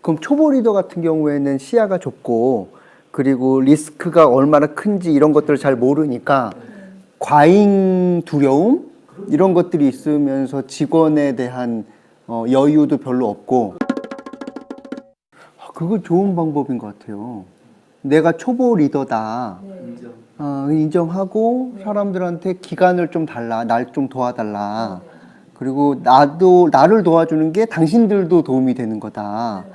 그럼 초보 리더 같은 경우에는 시야가 좁고 그리고 리스크가 얼마나 큰지 이런 것들을 잘 모르니까 과잉 두려움 이런 것들이 있으면서 직원에 대한 여유도 별로 없고 그거 좋은 방법인 것 같아요. 내가 초보 리더다. 인정하고 사람들한테 기간을 좀 달라. 날 좀 도와달라. 그리고 나를 도와주는 게 당신들도 도움이 되는 거다.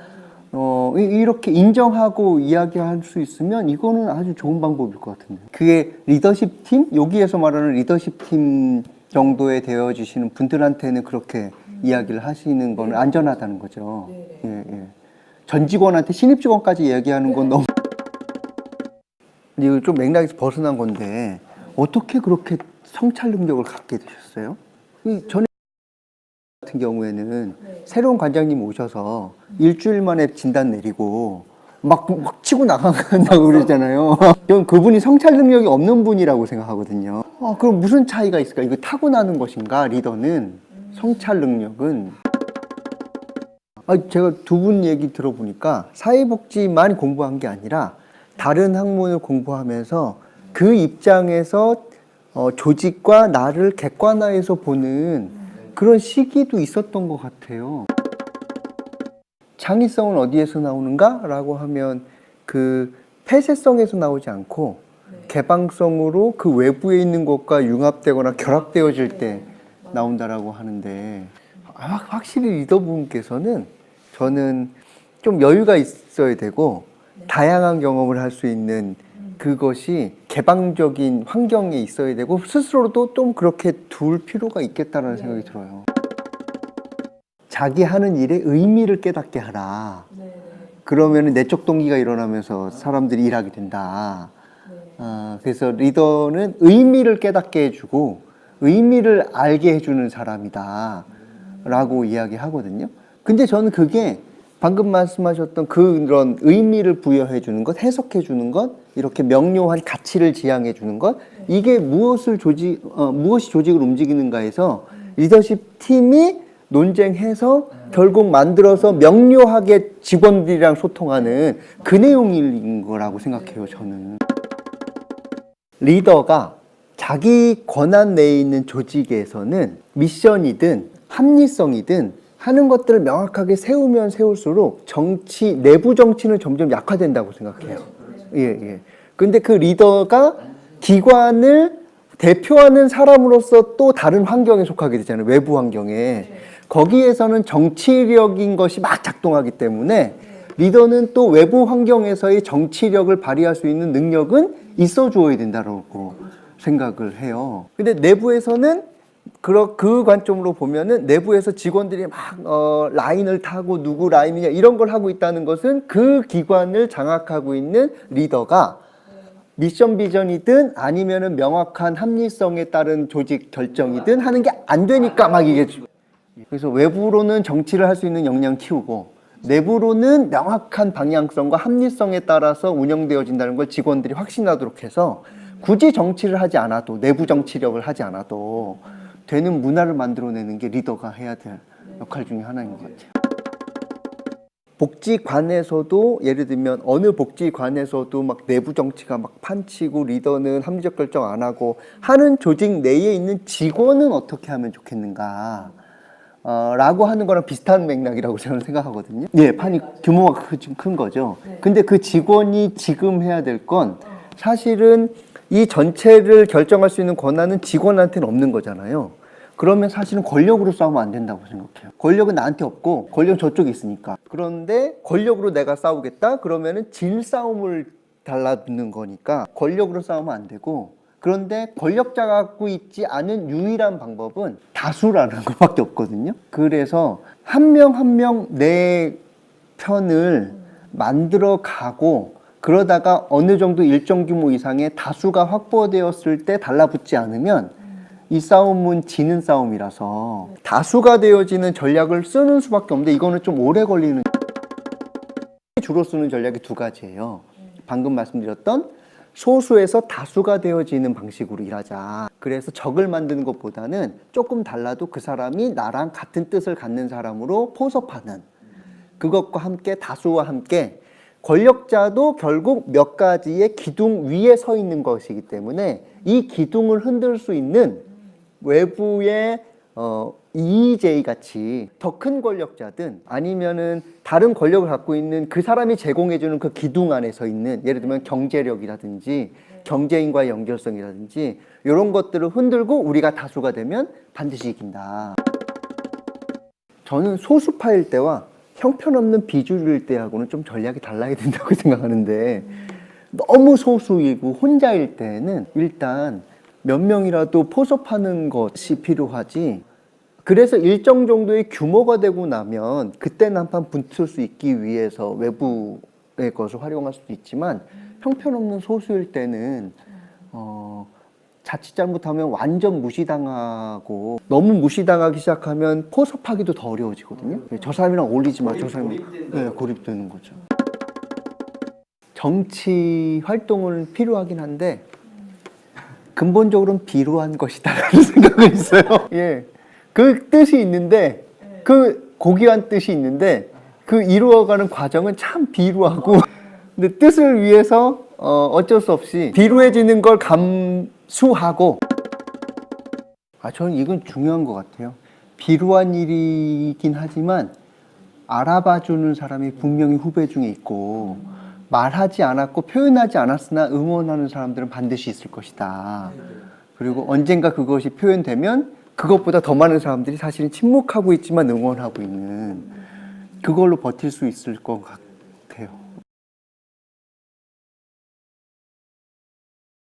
이렇게 인정하고 이야기할 수 있으면 이거는 아주 좋은 방법일 것 같은데. 그게 리더십 팀? 여기에서 말하는 리더십 팀 정도에 되어주시는 분들한테는 그렇게 이야기를 하시는 거는 안전하다는 거죠. 예. 전 직원한테 신입 직원까지 얘기하는 건 너무 이거 좀 맥락에서 벗어난 건데 어떻게 그렇게 성찰 능력을 갖게 되셨어요? 전에 같은 경우에는 새로운 관장님 오셔서 일주일 만에 진단 내리고 막 치고 나간다고 그러잖아요. 저는 그분이 성찰 능력이 없는 분이라고 생각하거든요. 그럼 무슨 차이가 있을까? 이거 타고나는 것인가? 리더는 성찰 능력은 제가 두 분 얘기 들어보니까 사회복지만 공부한 게 아니라 다른 학문을 공부하면서 그 입장에서 조직과 나를 객관화해서 보는 그런 시기도 있었던 것 같아요. 창의성은 어디에서 나오는가? 라고 하면 그 폐쇄성에서 나오지 않고 개방성으로 그 외부에 있는 것과 융합되거나 결합되어질 때 나온다라고 하는데 확실히 리더분께서는 저는 좀 여유가 있어야 되고 다양한 경험을 할 수 있는 그것이 개방적인 환경에 있어야 되고 스스로도 좀 그렇게 둘 필요가 있겠다는 생각이 들어요. 자기 하는 일에 의미를 깨닫게 하라. 그러면 내적 동기가 일어나면서 사람들이 일하게 된다. 그래서 리더는 의미를 깨닫게 해주고 의미를 알게 해주는 사람이다 라고 이야기하거든요. 근데 저는 그게 방금 말씀하셨던 그런 의미를 부여해 주는 것, 해석해 주는 것, 이렇게 명료한 가치를 지향해 주는 것, 이게 무엇이 조직을 움직이는가에서 리더십 팀이 논쟁해서 결국 만들어서 명료하게 직원들이랑 소통하는 그 내용인 거라고 생각해요, 저는. 리더가 자기 권한 내에 있는 조직에서는 미션이든 합리성이든 하는 것들을 명확하게 세우면 세울수록 내부 정치는 점점 약화된다고 생각해요. 예. 근데 그 리더가 기관을 대표하는 사람으로서 또 다른 환경에 속하게 되잖아요. 외부 환경에. 거기에서는 정치력인 것이 막 작동하기 때문에 리더는 또 외부 환경에서의 정치력을 발휘할 수 있는 능력은 있어 주어야 된다고 생각을 해요. 근데 내부에서는 그 관점으로 보면은 내부에서 직원들이 막 라인을 타고 누구 라인이냐 이런 걸 하고 있다는 것은 그 기관을 장악하고 있는 리더가 미션 비전이든 아니면은 명확한 합리성에 따른 조직 결정이든 하는 게 안 되니까 막 이게 그래서 외부로는 정치를 할 수 있는 역량 키우고 내부로는 명확한 방향성과 합리성에 따라서 운영되어진다는 걸 직원들이 확신하도록 해서 굳이 정치를 하지 않아도 내부 정치력을 하지 않아도 되는 문화를 만들어내는 게 리더가 해야 될 역할 중에 하나인 것 같아요. 복지관에서도 예를 들면 어느 복지관에서도 막 내부 정치가 막 판치고 리더는 합리적 결정 안 하고 하는 조직 내에 있는 직원은 어떻게 하면 좋겠는가 라고 하는 거랑 비슷한 맥락이라고 저는 생각하거든요. 판이 규모가 큰 거죠. 근데 그 직원이 지금 해야 될 건 사실은 이 전체를 결정할 수 있는 권한은 직원한테는 없는 거잖아요. 그러면 사실은 권력으로 싸우면 안 된다고 생각해요. 권력은 나한테 없고 권력은 저쪽에 있으니까. 그런데 권력으로 내가 싸우겠다? 그러면은 질 싸움을 달라붙는 거니까 권력으로 싸우면 안 되고 그런데 권력자가 갖고 있지 않은 유일한 방법은 다수라는 것밖에 없거든요. 그래서 한 명 한 명 내 편을 만들어 가고 그러다가 어느 정도 일정 규모 이상의 다수가 확보되었을 때 달라붙지 않으면 이 싸움은 지는 싸움이라서 다수가 되어지는 전략을 쓰는 수밖에 없는데 이거는 좀 오래 걸리는 주로 쓰는 전략이 두 가지예요. 방금 말씀드렸던 소수에서 다수가 되어지는 방식으로 일하자. 그래서 적을 만드는 것보다는 조금 달라도 그 사람이 나랑 같은 뜻을 갖는 사람으로 포섭하는 그것과 함께 다수와 함께 권력자도 결국 몇 가지의 기둥 위에 서 있는 것이기 때문에 이 기둥을 흔들 수 있는 외부의 EJ 같이 더 큰 권력자든 아니면은 다른 권력을 갖고 있는 그 사람이 제공해주는 그 기둥 안에 서 있는 예를 들면 경제력이라든지 경제인과의 연결성이라든지 이런 것들을 흔들고 우리가 다수가 되면 반드시 이긴다. 저는 소수파일 때와 형편없는 비주류일 때하고는 좀 전략이 달라야 된다고 생각하는데 너무 소수이고 혼자일 때는 일단 몇 명이라도 포섭하는 것이 필요하지. 그래서 일정 정도의 규모가 되고 나면 그때는 한판 붙을 수 있기 위해서 외부의 것을 활용할 수도 있지만 형편없는 소수일 때는 자칫 잘못하면 완전 무시당하고 너무 무시당하기 시작하면 포섭하기도 더 어려워지거든요. 저 사람이랑 어울리지 마, 저 사람이랑 고립되는 거죠. 정치 활동은 필요하긴 한데 근본적으로는 비루한 것이다라는 생각이 있어요. 예, 그 뜻이 있는데 그 고귀한 뜻이 있는데 그 이루어가는 과정은 참 비루하고 근데 뜻을 위해서 어쩔 수 없이 비루해지는 걸 감수하고 저는 이건 중요한 것 같아요. 비루한 일이긴 하지만 알아봐주는 사람이 분명히 후배 중에 있고 말하지 않았고 표현하지 않았으나 응원하는 사람들은 반드시 있을 것이다. 그리고 언젠가 그것이 표현되면 그것보다 더 많은 사람들이 사실은 침묵하고 있지만 응원하고 있는 그걸로 버틸 수 있을 것 같아요.